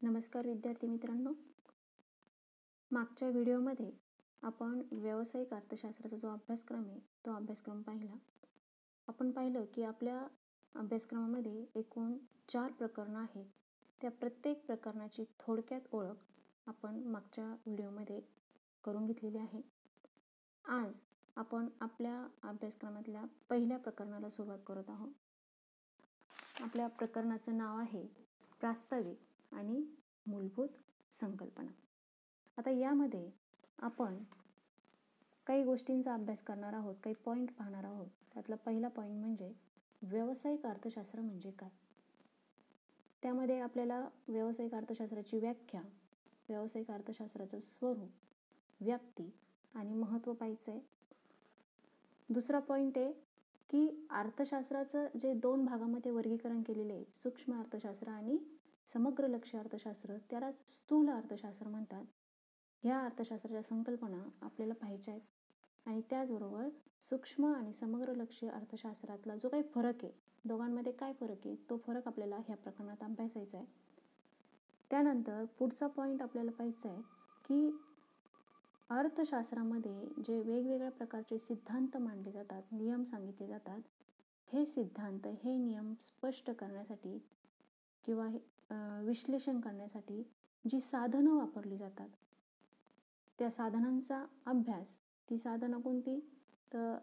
नमस्कार विद्यार्थी मित्रांनो. मागच्या व्हिडिओमध्ये आपण व्यावसायिक अर्थशास्त्राचा जो अभ्यासक्रम आहे तो अभ्यासक्रम पाहिला. आपण पाहिलं की आपल्या अभ्यासक्रमामध्ये एकूण 4 प्रकरणं आहेत. त्या प्रत्येक प्रकरणाची थोडक्यात ओळख आपण मागच्या व्हिडिओमध्ये करून घेतलेली आहे. आज आपण आपल्या अभ्यासक्रमातल्या पहिल्या प्रकरणाला सुरुवात करत आहोत. आपल्या प्रकरणाचं नाव आहे प्रास्ताविक आणि मूलभूत संकल्पना. आता यामध्ये आपण काही गोष्टींचा अभ्यास करणार आहोत, काही पॉईंट पाहणार आहोत. त्यातला पहिला पॉईंट म्हणजे व्यावसायिक अर्थशास्त्र म्हणजे काय. त्यामध्ये आपल्याला व्यावसायिक अर्थशास्त्राची व्याख्या, व्यावसायिक अर्थशास्त्राचं स्वरूप, व्याप्ती आणि महत्त्व पाहायचं आहे. दुसरा पॉईंट आहे की अर्थशास्त्राचं जे 2 भागामध्ये वर्गीकरण केलेले आहे, सूक्ष्म अर्थशास्त्र आणि समग्र लक्ष्य अर्थशास्त्र, त्याला स्थूल अर्थशास्त्र म्हणतात. ह्या अर्थशास्त्राच्या संकल्पना आपल्याला पाहायच्या आहेत. आणि त्याचबरोबर सूक्ष्म आणि समग्र लक्ष्य अर्थशास्त्रातला जो काही फरक आहे, दोघांमध्ये काय फरक आहे, तो फरक आपल्याला ह्या प्रकरणात अभ्यासायचा आहे. त्यानंतर पुढचा पॉईंट आपल्याला पाहायचा आहे की अर्थशास्त्रामध्ये जे वेगवेगळ्या प्रकारचे सिद्धांत मांडले जातात, नियम सांगितले जातात, हे सिद्धांत, हे नियम स्पष्ट करण्यासाठी किंवा विश्लेषण करण्यासाठी जी साधनं वापरली जातात, त्या साधनांचा अभ्यास. ती साधनं कोणती? तर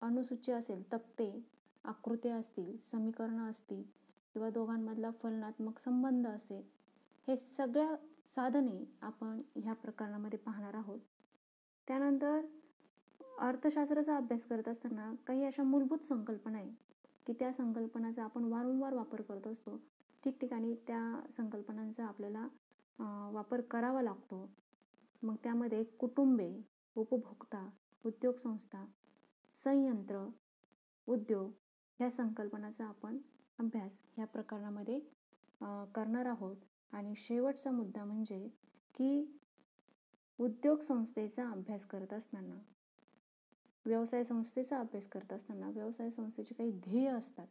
अनुसूची असेल, तक्ते, आकृत्या असतील, समीकरणं असतील किंवा दोघांमधला फलनात्मक संबंध असेल, हे सगळ्या साधने आपण ह्या प्रकरणामध्ये पाहणार आहोत. त्यानंतर अर्थशास्त्राचा अभ्यास करत असताना काही अशा मूलभूत संकल्पना आहे की त्या संकल्पनांचा आपण वारंवार वापर करत असतो. ठिकठिकाणी त्या संकल्पनांचा आपल्याला वापर करावा लागतो. मग त्यामध्ये कुटुंबे, उपभोक्ता, उद्योग संस्था, संयंत्र, उद्योग ह्या संकल्पनाचा आपण अभ्यास ह्या प्रकरणामध्ये करणार आहोत. आणि शेवटचा मुद्दा म्हणजे की उद्योग संस्थेचा अभ्यास करत असताना, व्यवसाय संस्थेचा अभ्यास करत असताना व्यवसाय संस्थेचे काही ध्येय असतात.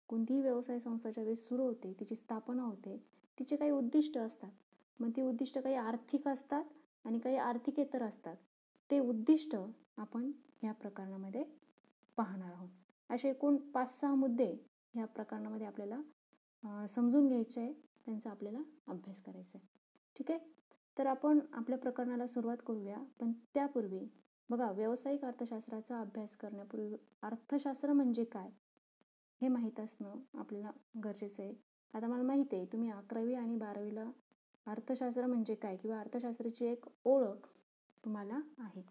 कोणतीही व्यवसाय संस्था ज्यावेळेस सुरू होते, तिची स्थापना होते, तिचे काही उद्दिष्ट असतात. मग ती उद्दिष्ट काही आर्थिक असतात आणि काही आर्थिकेतर असतात. ते उद्दिष्ट आपण ह्या प्रकरणामध्ये पाहणार आहोत. असे एकूण 5-6 मुद्दे ह्या प्रकरणामध्ये आपल्याला समजून घ्यायचे आहे, त्यांचा आपल्याला अभ्यास करायचा आहे. ठीक आहे. तर आपण आपल्या प्रकरणाला सुरुवात करूया. पण त्यापूर्वी बघा, व्यावसायिक अर्थशास्त्राचा अभ्यास करण्यापूर्वी अर्थशास्त्र म्हणजे काय हे माहीत असणं आपल्याला गरजेचं आहे. आता मला माहिती आहे तुम्ही 11वी आणि 12वीला अर्थशास्त्र म्हणजे काय किंवा अर्थशास्त्राची एक ओळख तुम्हाला आहे.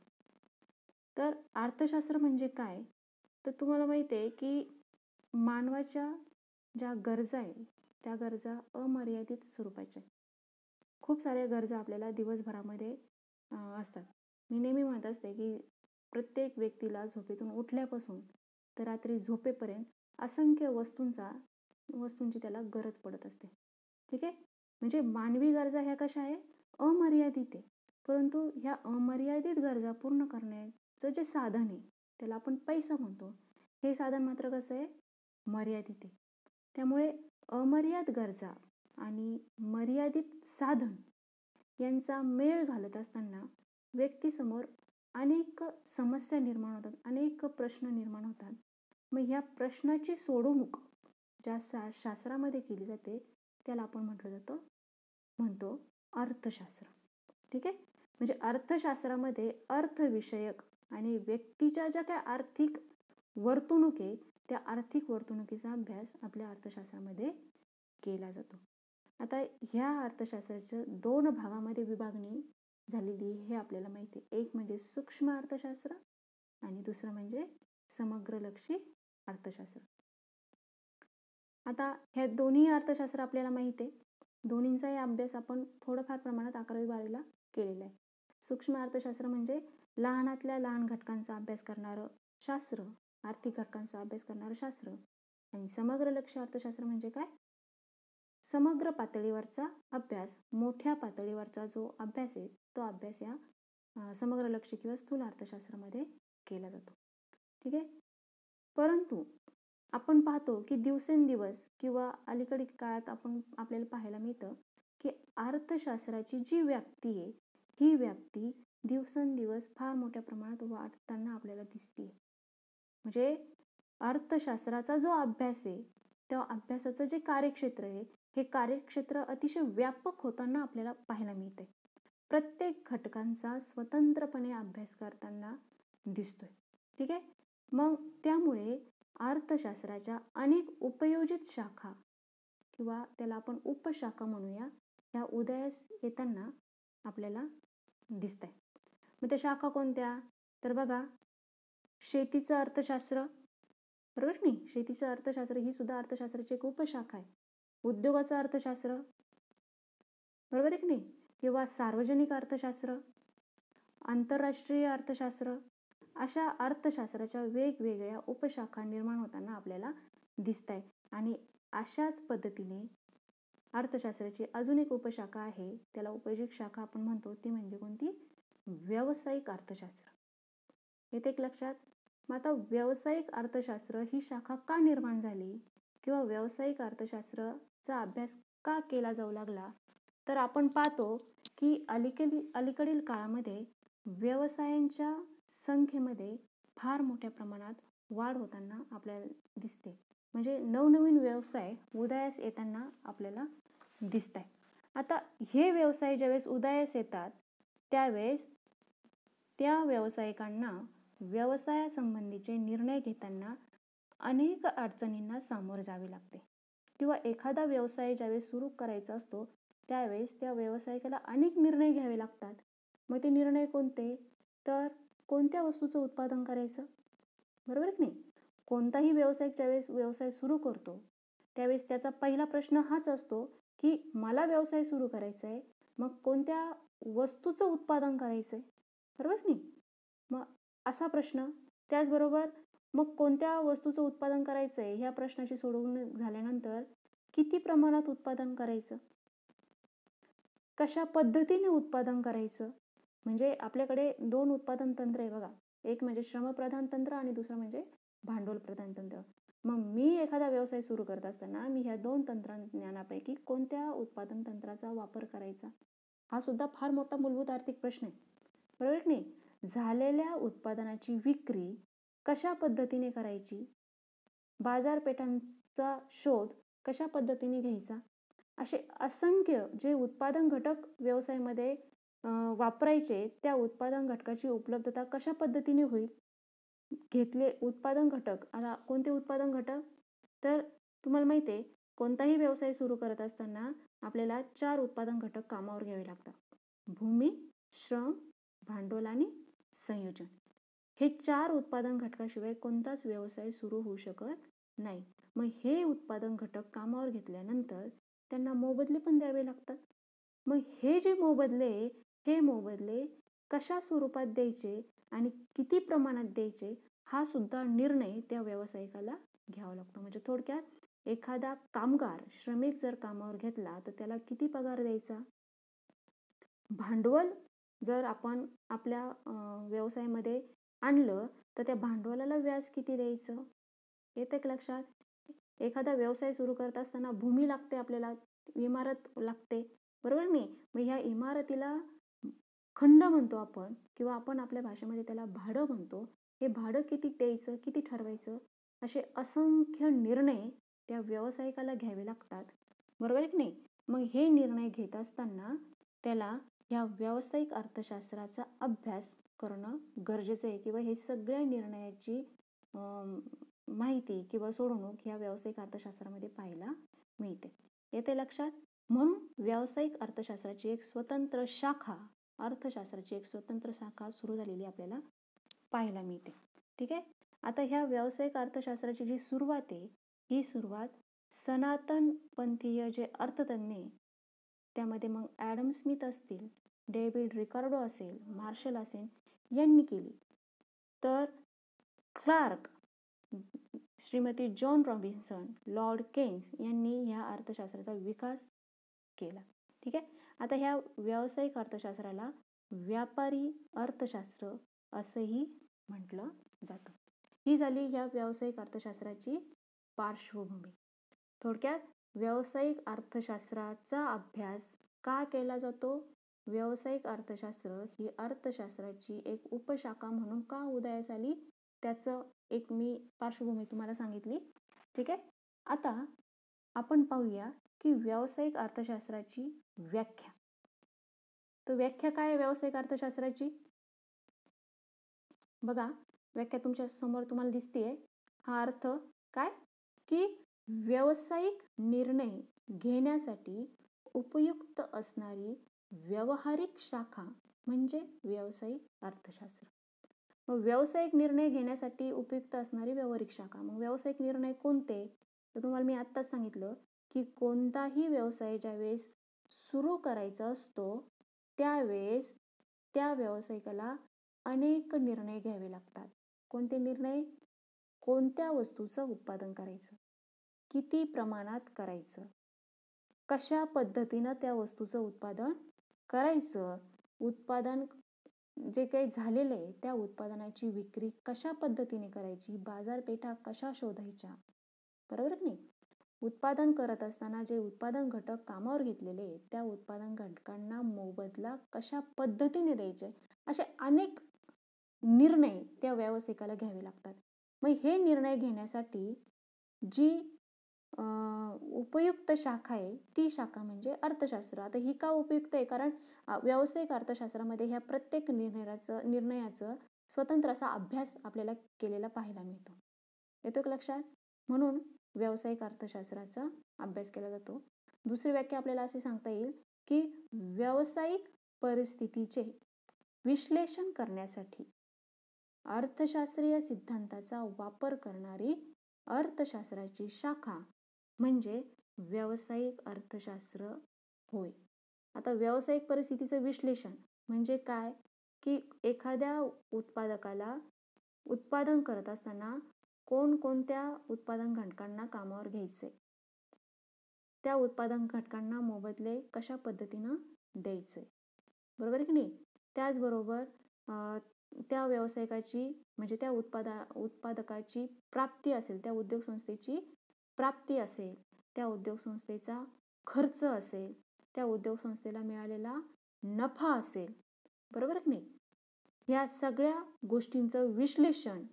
तर अर्थशास्त्र म्हणजे काय, तर तुम्हाला माहिती आहे की मानवाच्या ज्या गरजा आहे त्या गरजा अमर्यादित स्वरूपाच्या. खूप साऱ्या गरजा आपल्याला दिवसभरामध्ये असतात. मी नेहमी म्हणत असते की प्रत्येक व्यक्तीला झोपेतून उठल्यापासून तर रात्री झोपेपर्यंत असंख्य वस्तूंची त्याला गरज पडत असते. ठीक आहे. म्हणजे मानवी गरजा ह्या कशा आहे? अमर्यादित आहे. परंतु ह्या अमर्यादित गरजा पूर्ण करण्याचं जे साधन आहे त्याला आपण पैसा म्हणतो. हे साधन मात्र कसं आहे? मर्यादित आहे. त्यामुळे अमर्याद गरजा आणि मर्यादित साधन यांचा मेळ घालत असताना व्यक्तीसमोर अनेक समस्या निर्माण होतात, अनेक प्रश्न निर्माण होतात. मग ह्या प्रश्नाची सोडवणूक ज्या शास्त्रामध्ये केली जाते त्याला आपण म्हणतो अर्थशास्त्र. ठीक आहे. म्हणजे अर्थशास्त्रामध्ये अर्थविषयक आणि व्यक्तीच्या ज्या काही आर्थिक वर्तणूक आहे त्या आर्थिक वर्तणुकीचा अभ्यास आपल्या अर्थशास्त्रामध्ये केला जातो. आता ह्या अर्थशास्त्राचं 2 भागामध्ये विभागणी झालेली हे आपल्याला माहिती आहे. एक म्हणजे सूक्ष्म अर्थशास्त्र आणि दुसरं म्हणजे समग्र लक्षी अर्थशास्त्र. आता ह्या दोन्ही अर्थशास्त्र आपल्याला माहिती आहे. दोन्हींचाही अभ्यास आपण थोडंफार प्रमाणात 11वी-12वीला केलेला आहे. सूक्ष्म अर्थशास्त्र म्हणजे लहानातल्या लहान घटकांचा अभ्यास करणारं शास्त्र, आर्थिक घटकांचा अभ्यास करणारं शास्त्र. आणि समग्र लक्ष्य अर्थशास्त्र म्हणजे काय? समग्र पातळीवरचा अभ्यास, मोठ्या पातळीवरचा जो अभ्यास आहे तो अभ्यास या समग्र लक्ष्य किंवा स्थूल अर्थशास्त्रामध्ये केला जातो. ठीक आहे. परंतु आपण पाहतो की दिवसेंदिवस किंवा अलीकडील काळात आपल्याला पाहायला मिळतं अर्थशास्त्राची जी व्याप्ती आहे ही व्याप्ती दिवसेंदिवस फार मोठ्या प्रमाणात वाढताना आपल्याला दिसते. म्हणजे अर्थशास्त्राचा जो अभ्यास आहे त्या अभ्यासाचं जे कार्यक्षेत्र आहे हे कार्यक्षेत्र अतिशय व्यापक होताना आपल्याला पाहायला मिळते. प्रत्येक घटकांचा स्वतंत्रपणे अभ्यास करताना दिसतोय. ठीक आहे. मग त्यामुळे अर्थशास्त्राच्या अनेक उपयोजित शाखा किंवा त्याला आपण उपशाखा म्हणूया ह्या उदयास येताना आपल्याला दिसत आहे. मग त्या शाखा कोणत्या? तर बघा, शेतीचं अर्थशास्त्र, बरोबर नाही? शेतीचं अर्थशास्त्र ही सुद्धा अर्थशास्त्राची एक उपशाखा आहे. उद्योगाचं अर्थशास्त्र, बरोबर आहे की नाही? किंवा सार्वजनिक अर्थशास्त्र, आंतरराष्ट्रीय अर्थशास्त्र, अशा अर्थशास्त्राच्या वेगवेगळ्या उपशाखा निर्माण होताना आपल्याला दिसत आहे. आणि अशाच पद्धतीने अर्थशास्त्राची अजून एक उपशाखा आहे, त्याला उपयोजित शाखा आपण म्हणतो, ती म्हणजे कोणती? व्यावसायिक अर्थशास्त्र. येते एक लक्षात? मग आता व्यावसायिक अर्थशास्त्र ही शाखा का निर्माण झाली किंवा व्यावसायिक अर्थशास्त्राचा अभ्यास का केला जाऊ लागला? तर आपण पाहतो की अलीकडील काळामध्ये व्यवसायांच्या संख्येमध्ये फार मोठ्या प्रमाणात वाढ होताना आपल्याला दिसते. म्हणजे नवनवीन व्यवसाय उदयास येताना आपल्याला दिसत आहे. आता हे व्यवसाय ज्यावेळेस उदयास येतात त्यावेळेस त्या व्यावसायिकांना व्यवसायासंबंधीचे निर्णय घेताना अनेक अडचणींना सामोरे जावे लागते. किंवा एखादा व्यवसाय ज्यावेळेस सुरू करायचा असतो त्यावेळेस त्या व्यावसायिकाला अनेक निर्णय घ्यावे लागतात. मग ते निर्णय कोणते? तर कोणत्या वस्तूचं उत्पादन करायचं, बरोबर की नाही? कोणताही व्यावसायिक ज्यावेळेस व्यवसाय सुरू करतो त्यावेळेस त्याचा पहिला प्रश्न हाच असतो की मला व्यवसाय सुरू करायचा आहे, मग कोणत्या वस्तूचं उत्पादन करायचं आहे, बरोबर की नाही? मग असा प्रश्न. त्याचबरोबर मग कोणत्या वस्तूचं उत्पादन करायचं आहे ह्या प्रश्नाची सोडवणूक झाल्यानंतर किती प्रमाणात उत्पादन करायचं, कशा पद्धतीने उत्पादन करायचं. म्हणजे आपल्याकडे दोन उत्पादन तंत्र आहे बघा, एक म्हणजे श्रमप्रधान तंत्र आणि दुसरं म्हणजे भांडवल प्रधान तंत्र. मग मी एखादा व्यवसाय सुरू करत असताना मी ह्या दोन तंत्रज्ञानापैकी कोणत्या उत्पादन तंत्राचा वापर करायचा, हा सुद्धा फार मोठा मूलभूत आर्थिक प्रश्न आहे, बरोबर की नाही? झालेल्या उत्पादनाची विक्री कशा पद्धतीने करायची, बाजारपेठांचा शोध कशा पद्धतीने घ्यायचा, असे असंख्य जे उत्पादन घटक व्यवसायामध्ये वापरायचे, त्या उत्पादन घटकाची उपलब्धता कशा पद्धतीने होईल, घेतले उत्पादन घटक. आता कोणते उत्पादन घटक? तर तुम्हाला माहिती आहे कोणताही व्यवसाय सुरू करत असताना आपल्याला 4 उत्पादन घटक कामावर घ्यावे लागतात: भूमी, श्रम, भांडवल आणि संयोजन. हे 4 उत्पादन घटकाशिवाय कोणताच व्यवसाय सुरू होऊ शकत नाही. मग हे उत्पादन घटक कामावर घेतल्यानंतर त्यांना मोबदले पण द्यावे लागतात. मग हे जे मोबदले कशा स्वरूपात द्यायचे आणि किती प्रमाणात द्यायचे हा सुद्धा निर्णय त्या व्यावसायिकाला घ्यावा लागतो. म्हणजे थोडक्यात एखादा कामगार, श्रमिक जर कामावर घेतला तर त्याला किती पगार द्यायचा, भांडवल जर आपण आपल्या व्यवसायामध्ये आणलं तर त्या भांडवलाला व्याज किती द्यायचं, येते का लक्षात? एखादा व्यवसाय सुरू करत असताना भूमी लागते, आपल्याला इमारत लागते, बरोबर नाही? मग ह्या इमारतीला खंड म्हणतो आपण किंवा आपण आपल्या भाषेमध्ये त्याला भाडं म्हणतो. हे भाडं किती द्यायचं, किती ठरवायचं, असे असंख्य निर्णय त्या व्यावसायिकाला घ्यावे लागतात, बरोबर की नाही? मग हे निर्णय घेत असताना त्याला ह्या व्यावसायिक अर्थशास्त्राचा अभ्यास करणं गरजेचं आहे किंवा हे सगळ्या निर्णयाची माहिती किंवा सोडवणूक ह्या व्यावसायिक अर्थशास्त्रामध्ये पाहायला मिळते. येते लक्षात? म्हणून व्यावसायिक अर्थशास्त्राची एक स्वतंत्र शाखा, अर्थशास्त्राची एक स्वतंत्र शाखा सुरू झालेली आपल्याला पाहायला मिळते. ठीक आहे. आता ह्या व्यावसायिक अर्थशास्त्राची जी सुरुवात आहे ही सुरुवात सनातन पंथीय जे अर्थतज्ञ त्यामध्ये मग ॲडम स्मिथ असतील, डेव्हिड रिकार्डो असेल, मार्शल असेल यांनी केली. तर Clark, Shrimati John Robinson, Lord Keynes यांनी ह्या अर्थशास्त्राचा विकास केला. ठीक आहे. आता ह्या व्यावसायिक अर्थशास्त्राला व्यापारी अर्थशास्त्र असंही म्हटलं जातं. ही झाली ह्या व्यावसायिक अर्थशास्त्राची पार्श्वभूमी. थोडक्यात व्यावसायिक अर्थशास्त्राचा अभ्यास का केला जातो? व्यावसायिक अर्थशास्त्र ही अर्थशास्त्राची एक उपशाखा म्हणून का उदयास आली, त्याचं एक मी पार्श्वभूमी तुम्हाला सांगितली. ठीक आहे. आता आपण पाहूया की व्यावसायिक अर्थशास्त्राची व्याख्या. तर व्याख्या काय आहे व्यावसायिक अर्थशास्त्राची? बघा, व्याख्या तुमच्या समोर तुम्हाला दिसतेय. हा अर्थ काय की व्यावसायिक निर्णय घेण्यासाठी उपयुक्त असणारी व्यावहारिक शाखा म्हणजे व्यावसायिक अर्थशास्त्र. मग व्यावसायिक निर्णय घेण्यासाठी उपयुक्त असणारी व्यावहारिक शाखा. मग व्यावसायिक निर्णय कोणते? तर तुम्हाला मी आत्ताच सांगितलं की कोणताही व्यवसाय ज्यावेळेस सुरू करायचा असतो त्यावेळेस त्या व्यावसायिकाला अनेक निर्णय घ्यावे लागतात. कोणते निर्णय? कोणत्या वस्तूचं उत्पादन करायचं, किती प्रमाणात करायचं, कशा पद्धतीनं त्या वस्तूचं उत्पादन करायचं, उत्पादन जे काही झालेलं आहे त्या उत्पादनाची विक्री कशा पद्धतीने करायची, बाजारपेठा कशा शोधायच्या, बरोबर की नाही? उत्पादन करत असताना जे उत्पादन घटक कामावर घेतलेले त्या उत्पादन घटकांना मोबदला कशा पद्धतीने द्यायचे, असे अनेक निर्णय त्या व्यावसायिकाला घ्यावे लागतात. मग हे निर्णय घेण्यासाठी जी उपयुक्त शाखा आहे ती शाखा म्हणजे अर्थशास्त्र. आता ही का उपयुक्त आहे? कारण व्यावसायिक अर्थशास्त्रामध्ये ह्या प्रत्येक निर्णयाचं स्वतंत्र असा अभ्यास आपल्याला केलेला पाहायला मिळतो. येतो का लक्षात? म्हणून व्यावसायिक अर्थशास्त्राचा अभ्यास केला जातो. दुसरी व्याख्या आपल्याला अशी सांगता येईल की व्यावसायिक परिस्थितीचे विश्लेषण करण्यासाठी अर्थशास्त्रीय सिद्धांताचा वापर करणारी अर्थशास्त्राची शाखा म्हणजे व्यावसायिक अर्थशास्त्र होय. आता व्यावसायिक परिस्थितीचं विश्लेषण म्हणजे काय की एखाद्या उत्पादकाला उत्पादन करत असताना कोणकोणत्या उत्पादन घटकांना कामावर घ्यायचे, त्या उत्पादन घटकांना मोबदले कशा पद्धतीनं द्यायचे, बरोबर की नाही? त्याचबरोबर त्या व्यावसायिकाची म्हणजे त्या उत्पादकाची प्राप्ती असेल, त्या उद्योग संस्थेची प्राप्ती असेल, त्या उद्योग संस्थेचा खर्च असेल, त्या उद्योग संस्थेला मिळालेला नफा असेल, बरोबर की नाही? या सगळ्या गोष्टींचं विश्लेषण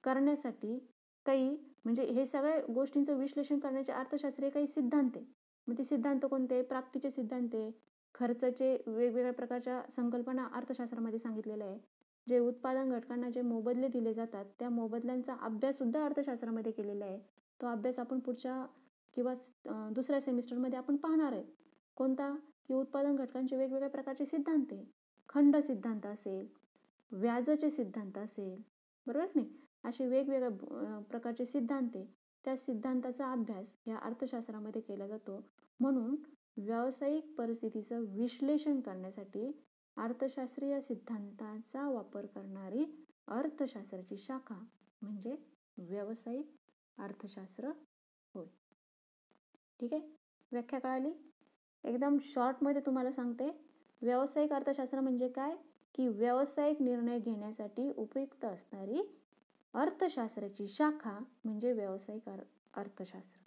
करण्यासाठी काही म्हणजे हे सगळ्या गोष्टींचं विश्लेषण करण्याचे अर्थशास्त्रीय काही सिद्धांत आहे. मग ते सिद्धांत कोणते? प्राप्तीचे सिद्धांत आहे, खर्चाचे वेगवेगळ्या प्रकारच्या संकल्पना अर्थशास्त्रामध्ये सांगितलेल्या आहे. जे उत्पादन घटकांना जे मोबदले दिले जातात त्या मोबदल्यांचा अभ्यास सुद्धा अर्थशास्त्रामध्ये केलेला आहे. तो अभ्यास आपण पुढच्या किंवा दुसऱ्या सेमिस्टरमध्ये आपण पाहणार आहे. कोणता? की उत्पादन घटकांचे वेगवेगळ्या प्रकारचे सिद्धांत आहे. खंड सिद्धांत असेल, व्याजाचे सिद्धांत असेल, बरोबर नाही? असे वेगवेगळ्या प्रकारचे सिद्धांत आहे. त्या सिद्धांताचा अभ्यास या अर्थशास्त्रामध्ये केला जातो. म्हणून व्यावसायिक परिस्थितीचं विश्लेषण करण्यासाठी अर्थशास्त्रीय सिद्धांताचा वापर करणारी अर्थशास्त्राची शाखा म्हणजे व्यावसायिक अर्थशास्त्र होय. ठीक आहे, व्याख्या कळाली? एकदम शॉर्टमध्ये तुम्हाला सांगते. व्यावसायिक अर्थशास्त्र म्हणजे काय की व्यावसायिक निर्णय घेण्यासाठी उपयुक्त असणारी अर्थशास्त्राची शाखा म्हणजे व्यावसायिक अर्थशास्त्र.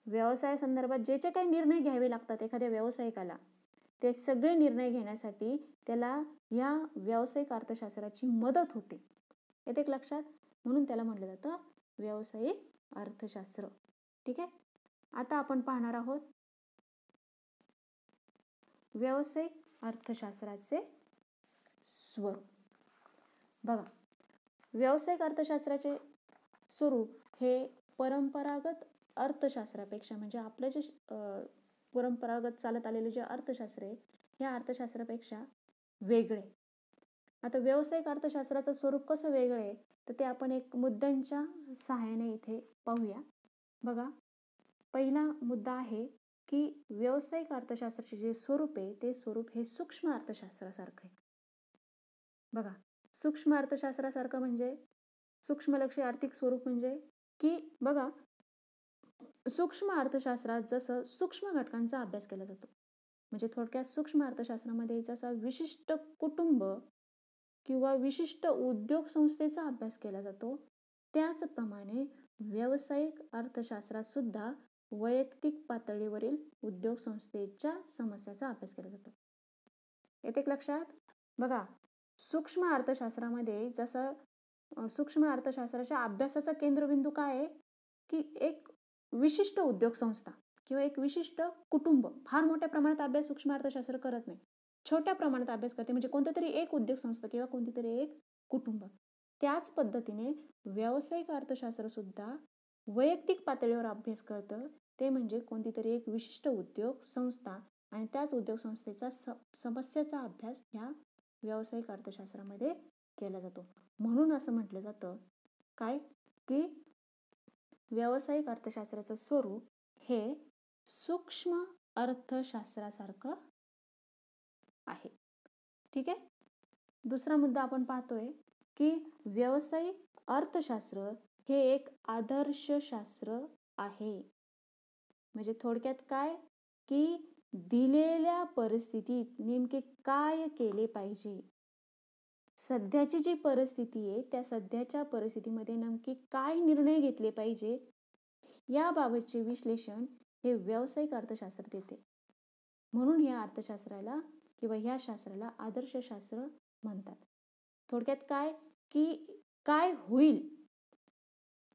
व्यवसायासंदर्भात जे जे काही निर्णय घ्यावे लागतात एखाद्या व्यावसायिकाला, ते सगळे निर्णय घेण्यासाठी त्याला या व्यावसायिक अर्थशास्त्राची मदत होते. येते का लक्षात? म्हणून त्याला म्हटलं जातं व्यावसायिक अर्थशास्त्र. ठीक आहे. आता आपण पाहणार आहोत व्यावसायिक अर्थशास्त्राचे स्वरूप. बघा, व्यावसायिक अर्थशास्त्राचे स्वरूप हे परंपरागत अर्थशास्त्रापेक्षा म्हणजे आपलं जे परंपरागत चालत आलेले जे अर्थशास्त्र आहे या अर्थशास्त्रापेक्षा वेगळे. आता व्यावसायिक अर्थशास्त्राचं स्वरूप कसं वेगळं आहे तर ते आपण एक मुद्द्यांच्या सहाय्याने इथे पाहूया. बघा, पहिला मुद्दा आहे की व्यावसायिक अर्थशास्त्राचे जे स्वरूप आहे ते स्वरूप हे सूक्ष्म अर्थशास्त्रासारखं आहे. बघा, सूक्ष्म अर्थशास्त्रासारखं म्हणजे सूक्ष्मलक्षी आर्थिक स्वरूप म्हणजे की बघा, सूक्ष्म अर्थशास्त्रात जसं सूक्ष्म घटकांचा अभ्यास केला जातो म्हणजे थोडक्यात सूक्ष्म अर्थशास्त्रामध्ये जसा विशिष्ट कुटुंब किंवा विशिष्ट उद्योग संस्थेचा अभ्यास केला जातो त्याचप्रमाणे व्यावसायिक अर्थशास्त्रात सुद्धा वैयक्तिक पातळीवरील उद्योग संस्थेच्या समस्याचा अभ्यास केला जातो. येते लक्षात? बघा, सूक्ष्म अर्थशास्त्रामध्ये जसं सूक्ष्म अर्थशास्त्राच्या अभ्यासाचा केंद्रबिंदू काय आहे की एक विशिष्ट उद्योग संस्था किंवा एक विशिष्ट कुटुंब फार मोठ्या प्रमाणात अभ्यास सूक्ष्म अर्थशास्त्र करत नाही, छोट्या प्रमाणात अभ्यास करते, म्हणजे कोणतं तरी एक उद्योग संस्था किंवा कोणती तरी एक कुटुंब. त्याच पद्धतीने व्यावसायिक अर्थशास्त्र सुद्धा वैयक्तिक पातळीवर अभ्यास करतं, ते म्हणजे कोणती तरी एक विशिष्ट उद्योग संस्था आणि त्याच उद्योग संस्थेचा समस्याचा अभ्यास ह्या व्यावसायिक अर्थशास्त्रामध्ये केला जातो. म्हणून असं म्हटलं जातं काय की व्यावसायिक अर्थशास्त्राचं स्वरूप हे सूक्ष्म अर्थशास्त्रासारखं आहे. ठीक आहे. दुसरा मुद्दा आपण पाहतोय की व्यावसायिक अर्थशास्त्र हे एक आदर्श शास्त्र आहे. म्हणजे थोडक्यात काय की दिलेल्या परिस्थितीत नेमके काय केले पाहिजे, सध्याची जी परिस्थिती आहे त्या सध्याच्या परिस्थितीमध्ये नेमके काय निर्णय घेतले पाहिजे याबाबतचे विश्लेषण हे व्यावसायिक अर्थशास्त्र देते. म्हणून या अर्थशास्त्राला किंवा ह्या शास्त्राला आदर्श शास्त्र म्हणतात. थोडक्यात काय की काय होईल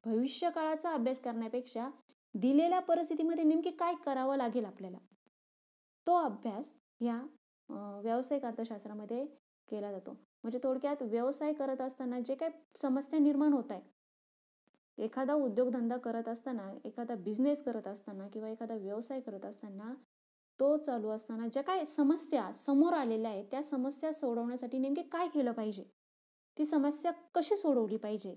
भविष्यकाळाचा अभ्यास करण्यापेक्षा दिलेल्या परिस्थितीमध्ये नेमके काय करावं लागेल आपल्याला, तो अभ्यास या व्यावसायिक अर्थशास्त्रामध्ये केला जातो. म्हणजे थोडक्यात व्यवसाय करत असताना जे काही समस्या निर्माण होत आहे, एखादा उद्योगधंदा करत असताना, एखादा बिझनेस करत असताना किंवा एखादा व्यवसाय करत असताना, तो चालू असताना ज्या काही समस्या समोर आलेल्या आहेत त्या समस्या सोडवण्यासाठी नेमके काय केलं पाहिजे, ती समस्या कशी सोडवली पाहिजे,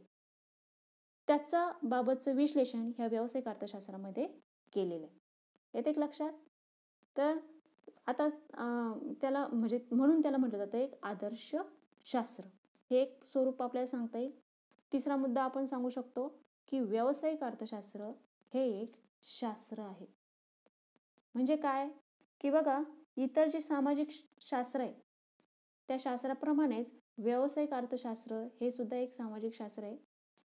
त्याचा बाबतचं विश्लेषण ह्या व्यावसायिक अर्थशास्त्रामध्ये केलेलं आहे. येते लक्षात? तर आता त्याला म्हणजे म्हणून त्याला म्हटलं जातं एक आदर्श शास्त्र. हे एक स्वरूप आपल्याला सांगता येईल. तिसरा मुद्दा आपण सांगू शकतो की व्यावसायिक अर्थशास्त्र हे एक शास्त्र आहे. म्हणजे काय की बघा, इतर जे सामाजिक शास्त्र आहे त्या शास्त्राप्रमाणेच व्यावसायिक अर्थशास्त्र हे सुद्धा एक सामाजिक शास्त्र आहे.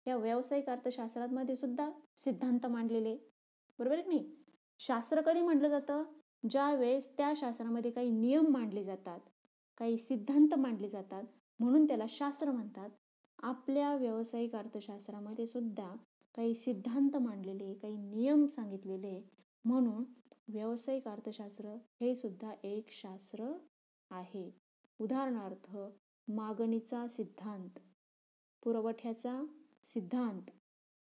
या व्यावसायिक अर्थशास्त्रामध्ये सुद्धा सिद्धांत मांडलेले, बरोबर आहे की नाही? शास्त्र कधी म्हटलं जातं? ज्या वेळेस त्या शास्त्रामध्ये काही नियम मांडले जातात, काही सिद्धांत मांडले जातात, म्हणून त्याला शास्त्र म्हणतात. आपल्या व्यावसायिक अर्थशास्त्रामध्ये सुद्धा काही सिद्धांत मांडलेले, काही नियम सांगितलेले, म्हणून व्यावसायिक अर्थशास्त्र हे सुद्धा एक शास्त्र आहे. उदाहरणार्थ मागणीचा सिद्धांत, पुरवठ्याचा सिद्धांत,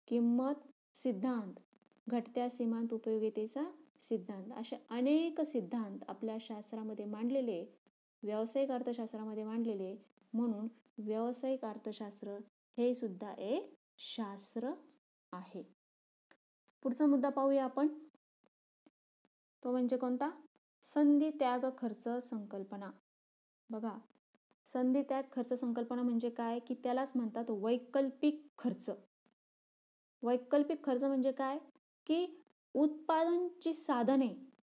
किंमत सिद्धांत, घटत्या सीमांत उपयोगितेचा सिद्धांत, असे अनेक सिद्धांत आपल्या शास्त्रामध्ये मांडलेले, व्यावसायिक अर्थशास्त्रामध्ये मांडलेले, म्हणून व्यावसायिक अर्थशास्त्र हे सुद्धा एक शास्त्र आहे. पुढचा मुद्दा पाहूया आपण. तो म्हणजे कोणता? संधी त्याग खर्च संकल्पना. बघा, संधी त्याग खर्च संकल्पना म्हणजे काय की त्यालाच म्हणतात वैकल्पिक खर्च. वैकल्पिक खर्च म्हणजे काय की उत्पादनची साधने,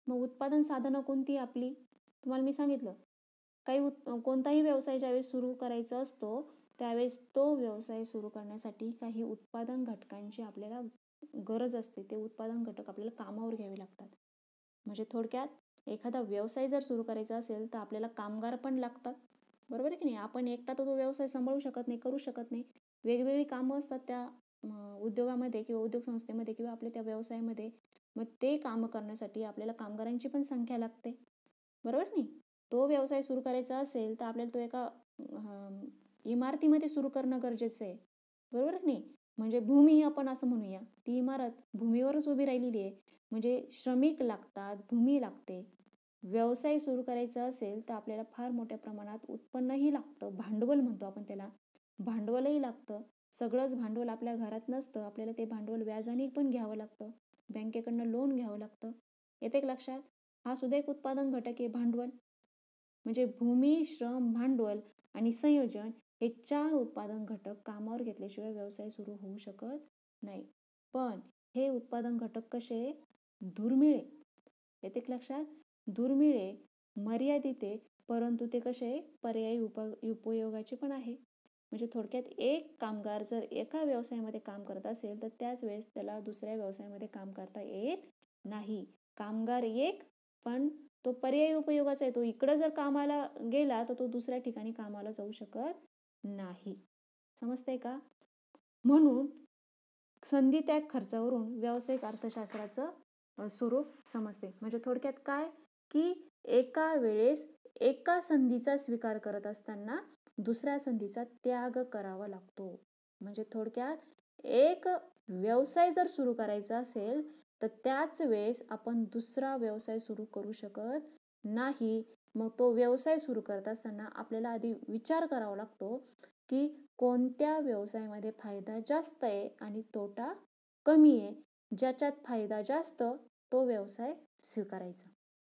मग उत्पादन साधनं कोणती आपली, तुम्हाला मी सांगितलं कोणताही व्यवसाय ज्यावेळेस सुरू करायचा असतो त्यावेळेस तो व्यवसाय सुरू करण्यासाठी काही उत्पादन घटकांची आपल्याला गरज असते. ते उत्पादन घटक आपल्याला कामावर घ्यावे लागतात. म्हणजे थोडक्यात एखादा व्यवसाय जर सुरू करायचा असेल तर आपल्याला कामगार पण लागतात, बरोबर आहे की नाही? आपण एकटा तो व्यवसाय सांभाळू शकत नाही, करू शकत नाही. वेगवेगळी कामं असतात त्या उद्योगामध्ये किंवा उद्योग संस्थेमध्ये किंवा आपल्या त्या व्यवसायामध्ये. मग ते कामं करण्यासाठी आपल्याला कामगारांची पण संख्या लागते, बरोबर नाही? तो व्यवसाय सुरू करायचा असेल तर आपल्याला तो एका इमारतीमध्ये सुरू करणं गरजेचं आहे, बरोबर नाही? म्हणजे भूमी आपण असं म्हणूया, ती इमारत भूमीवरच उभी राहिलेली आहे, म्हणजे श्रमिक लागतात, भूमी लागते. व्यवसाय सुरू करायचा असेल तर आपल्याला फार मोठ्या प्रमाणात उत्पन्नही लागतं, भांडवल म्हणतो आपण त्याला, भांडवलही लागतं. सगळंच भांडवल आपल्या घरात नसतं, आपल्याला ते भांडवल व्याजाने पण घ्यावं लागतं, बँकेकडनं लोन घ्यावं लागतं. येते लक्षात? हा सुद्धा एक उत्पादन घटक आहे, भांडवल. म्हणजे भूमी, श्रम, भांडवल आणि संयोजन हे 4 उत्पादन घटक कामावर घेतल्याशिवाय व्यवसाय सुरू होऊ शकत नाही. पण हे उत्पादन घटक कसे? दुर्मिळ. येते लक्षात? दुर्मिळ, मर्यादित, परंतु ते कसे पर्यायी उपयोगाचे पण आहे. म्हणजे थोडक्यात एक कामगार जर एका व्यवसायामध्ये काम करत असेल तर त्याच वेळेस त्याला दुसऱ्या व्यवसायामध्ये काम करता येत नाही. कामगार एक, पण तो पर्यायी उपयोगाचा आहे. तो इकडं जर कामाला गेला तर तो दुसऱ्या ठिकाणी कामाला जाऊ शकत नाही. समजतंय का? म्हणून संधी त्याग खर्चावरून व्यावसायिक अर्थशास्त्राचं स्वरूप समजते. म्हणजे थोडक्यात काय, की एका वेळेस एका संधीचा स्वीकार करत असताना दुसऱ्या संधीचा त्याग करावा लागतो. म्हणजे थोडक्यात एक व्यवसाय जर सुरू करायचा असेल तर त्याच वेळेस आपण दुसरा व्यवसाय सुरू करू शकत नाही. मग तो व्यवसाय सुरू करत असताना आपल्याला आधी विचार करावा लागतो की कोणत्या व्यवसायामध्ये फायदा जास्त आहे आणि तोटा कमी आहे. ज्याच्यात फायदा जास्त तो व्यवसाय स्वीकारायचा.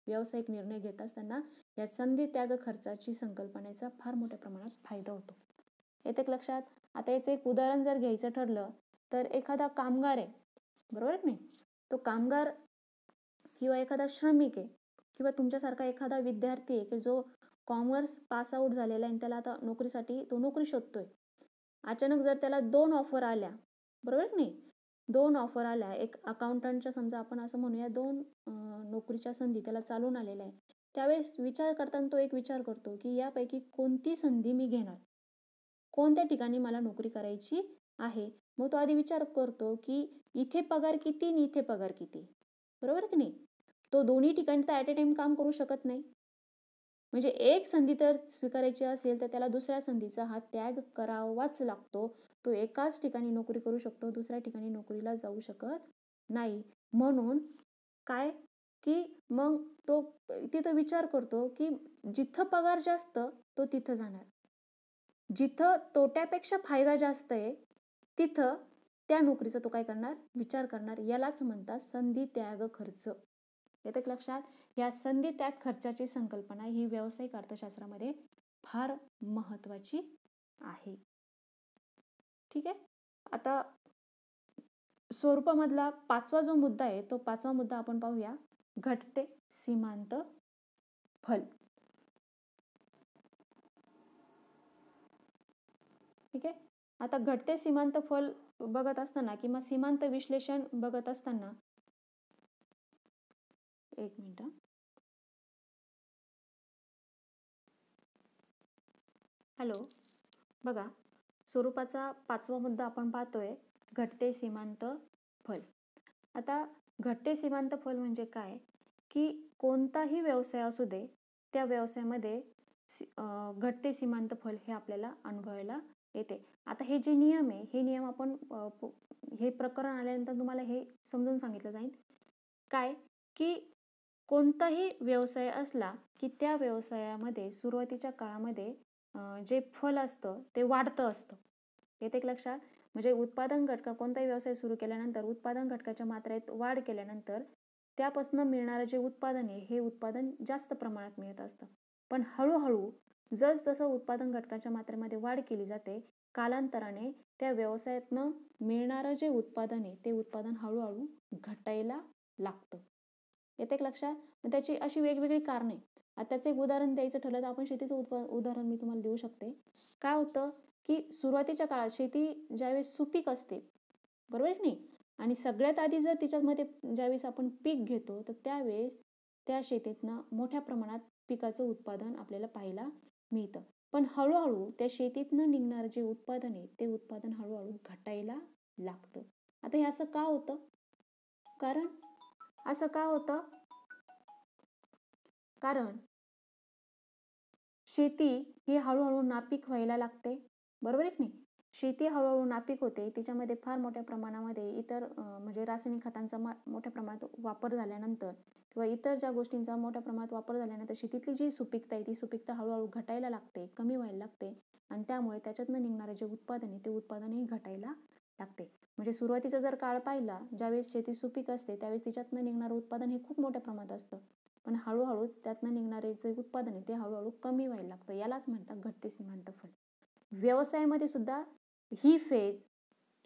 व्यावसायिक निर्णय घेत असताना या संधी त्याग खर्चाची संकल्पनेचा फार मोठ्या प्रमाणात फायदा होतो. येते लक्षात? आता याचं एक उदाहरण जर घ्यायचं ठरलं तर एखादा कामगार आहे, बरोबर नाही, तो कामगार किंवा एखादा श्रमिक आहे किंवा तुमच्यासारखा एखादा विद्यार्थी आहे की जो कॉमर्स पास आउट झालेला आहे आणि त्याला आता नोकरीसाठी तो नोकरी शोधतोय. अचानक जर त्याला 2 ऑफर आल्या, बरोबर नाही, 2 ऑफर आल्या, एक अकाउंटंटच्या समजा आपण असं म्हणूया 2 नोकरीच्या संधी त्याला चालून आलेल्या आहे. त्यावेळेस विचार करताना तो एक विचार करतो की यापैकी कोणती संधी मी घेणार, कोणत्या ठिकाणी मला नोकरी करायची आहे. मग तो आधी विचार करतो की इथे पगार किती आणि इथे पगार किती, बरोबर की नाही. तो दोन्ही ठिकाणी तर ॲट अ टाइम काम करू शकत नाही. म्हणजे एक संधी तर स्वीकारायची असेल तर त्याला दुसऱ्या संधीचा हा त्याग करावाच लागतो. तो एकाच ठिकाणी नोकरी करू शकतो, दुसऱ्या ठिकाणी नोकरीला जाऊ शकत नाही. म्हणून काय, की मग तो तिथं विचार करतो की जिथं पगार जास्त तो तिथं जाणार, जिथं तोट्यापेक्षा फायदा जास्त आहे तिथं त्या नोकरीचा तो काय करणार, विचार करणार. यालाच म्हणतात संधी त्याग खर्च. येतं लक्षात? या संधी त्याग खर्चाची संकल्पना ही व्यावसायिक अर्थशास्त्रामध्ये फार महत्वाची आहे. ठीक आहे. आता स्वरूपामधला 5वा जो मुद्दा आहे तो 5वा मुद्दा आपण पाहूया, घटते सीमांत फल. ठीक आहे. आता घटते सीमांत फल बघत असताना किंवा सीमांत विश्लेषण बघत असताना, एक मिनिट, हॅलो, बघा स्वरूपाचा 5वा मुद्दा आपण पाहतोय, घटते सीमांत फल. आता घटते सीमांत फल म्हणजे काय, की कोणताही व्यवसाय असू दे त्या व्यवसायामध्ये घटते सीमांत फल हे आपल्याला अनुभवायला येते. आता हे जे नियम आहे हे नियम आपण हे प्रकरण आल्यानंतर तुम्हाला हे समजून सांगितलं जाईल. काय, की कोणताही व्यवसाय असला की त्या व्यवसायामध्ये सुरुवातीच्या काळामध्ये जे फल असतं ते वाढतं असतं. येते लक्षात? म्हणजे उत्पादन घटका, कोणताही व्यवसाय सुरू केल्यानंतर उत्पादन घटकाच्या मात्रेत वाढ केल्यानंतर त्यापासून मिळणारं जे उत्पादन आहे हे उत्पादन जास्त प्रमाणात मिळत असतं. पण हळूहळू जसजसं उत्पादन घटकाच्या मात्रेमध्ये वाढ केली जाते, कालांतराने त्या व्यवसायातनं मिळणारं जे उत्पादन आहे ते उत्पादन हळूहळू घटायला लागतं. येते लक्षात? त्याची अशी वेगवेगळी कारणे. आता त्याचं एक उदाहरण द्यायचं ठरलं तर आपण शेतीचं उदाहरण मी तुम्हाला देऊ शकते. काय होतं, की सुरुवातीच्या काळात शेती ज्यावेळेस सुपीक असते, बरोबर नाही, आणि सगळ्यात आधी जर तिच्यामध्ये ज्यावेळेस आपण पीक घेतो तर त्यावेळेस त्या शेतीतनं मोठ्या प्रमाणात पिकाचं उत्पादन आपल्याला पाहायला मिळतं. पण हळूहळू त्या शेतीतनं निघणारं जे उत्पादन आहे ते उत्पादन हळूहळू घटायला लागतं. आता हे असं का होतं? कारण असं का होतं? कारण शेती ही हळूहळू नापीक व्हायला लागते, बरोबर आहे की नाही. शेती हळूहळू नापीक होते, तिच्यामध्ये फार मोठ्या प्रमाणामध्ये इतर म्हणजे रासायनिक खतांचा मोठ्या प्रमाणात वापर झाल्यानंतर किंवा इतर ज्या गोष्टींचा मोठ्या प्रमाणात वापर झाल्यानंतर शेतीतली जी सुपीकता आहे ती सुपीकता हळूहळू घटायला लागते, कमी व्हायला लागते आणि त्यामुळे त्याच्यातनं निघणारे जे उत्पादन आहे ते उत्पादनही घटायला लागते. म्हणजे सुरुवातीचा जर काळ पाहिला, ज्यावेळेस शेती सुपीक असते त्यावेळेस तिच्यातनं निघणारं उत्पादन हे खूप मोठ्या प्रमाणात असतं, पण हळूहळू त्यातनं निघणारे जे उत्पादन आहे ते हळूहळू कमी व्हायला लागतं. यालाच म्हणतात घटते सीमांत फल. व्यवसायामध्ये सुद्धा ही फेज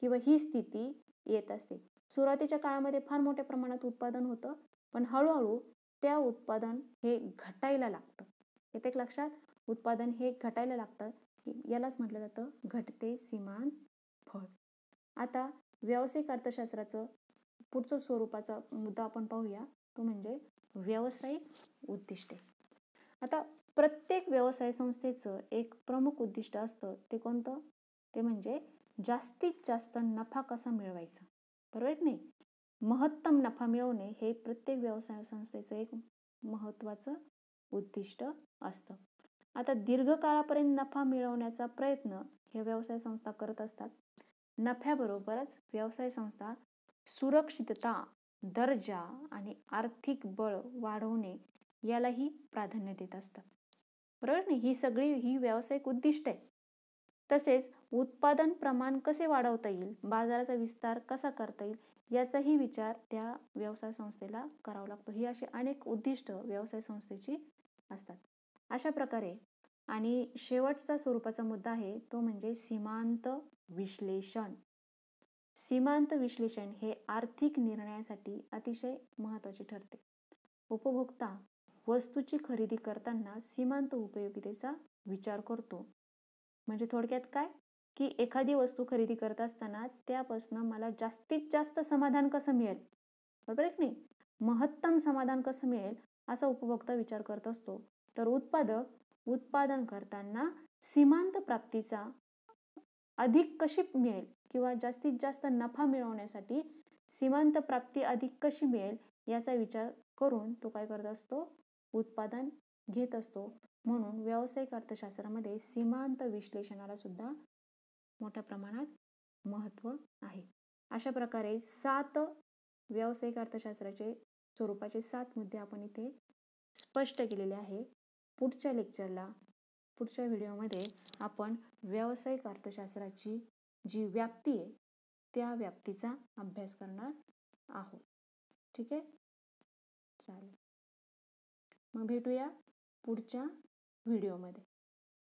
किंवा ही स्थिती येत असते. सुरुवातीच्या काळामध्ये फार मोठ्या प्रमाणात उत्पादन होतं, पण हळूहळू त्या उत्पादन हे घटायला लागतं. येते लक्षात? उत्पादन हे घटायला लागतं, यालाच म्हटलं जातं घटते सीमांत फळ. आता व्यावसायिक अर्थशास्त्राचं पुढचं स्वरूपाचा मुद्दा आपण पाहूया, तो म्हणजे व्यावसायिक उद्दिष्टे. आता प्रत्येक व्यवसाय संस्थेचं एक प्रमुख उद्दिष्ट असतं. ते कोणतं? ते म्हणजे जास्तीत जास्त नफा कसा मिळवायचा, बरोबर की नाही? महत्तम नफा मिळवणे हे प्रत्येक व्यवसाय संस्थेचं एक महत्त्वाचं उद्दिष्ट असतं. आता दीर्घकाळापर्यंत नफा मिळवण्याचा प्रयत्न हे व्यवसाय संस्था करत असतात. नफ्याबरोबरच व्यवसाय संस्था सुरक्षितता, दर्जा आणि आर्थिक बळ वाढवणे यालाही प्राधान्य देत असतात, बरोबर नाही? ही व्यावसायिक उद्दिष्ट आहे. तसेच उत्पादन प्रमाण कसे वाढवता येईल, बाजाराचा विस्तार कसा करता येईल याचाही विचार त्या व्यवसाय संस्थेला करावा लागतो. ही अशी अनेक उद्दिष्ट व्यवसाय संस्थेची असतात. अशा प्रकारे आणि शेवटचा स्वरूपाचा मुद्दा आहे तो म्हणजे सीमांत विश्लेषण. सीमांत विश्लेषण हे आर्थिक निर्णयासाठी अतिशय महत्त्वाचे ठरते. उपभोक्ता वस्तूची खरेदी करताना सीमांत उपयोगितेचा विचार करतो. म्हणजे थोडक्यात काय, की एखादी वस्तू खरेदी करत असताना त्यापासून मला जास्तीत जास्त समाधान कसं मिळेल, बरोबर आहे की नाही? महत्तम समाधान कसं मिळेल असा उपभोक्ता विचार करत असतो. तर उत्पादक उत्पादन करताना सीमांत प्राप्तीचा अधिक कशी मिळेल किंवा जास्तीत जास्त नफा मिळवण्यासाठी सीमांत प्राप्ती अधिक कशी मिळेल याचा विचार करून तो काय करत असतो? उत्पादन घेत असतो. म्हणून व्यावसायिक अर्थशास्त्रामध्ये सीमांत विश्लेषणाला सुद्धा मोठ्या प्रमाणात महत्त्व आहे. अशा प्रकारे 7 व्यावसायिक अर्थशास्त्राचे स्वरूपाचे 7 मुद्दे आपण इथे स्पष्ट केलेले आहे. पुढच्या व्हिडिओमध्ये आपण व्यावसायिक अर्थशास्त्राची जी व्याप्ती आहे त्या व्याप्तीचा अभ्यास करणार आहोत. ठीक आहे, चालेल. मग भेटूया पुढच्या व्हिडिओमध्ये.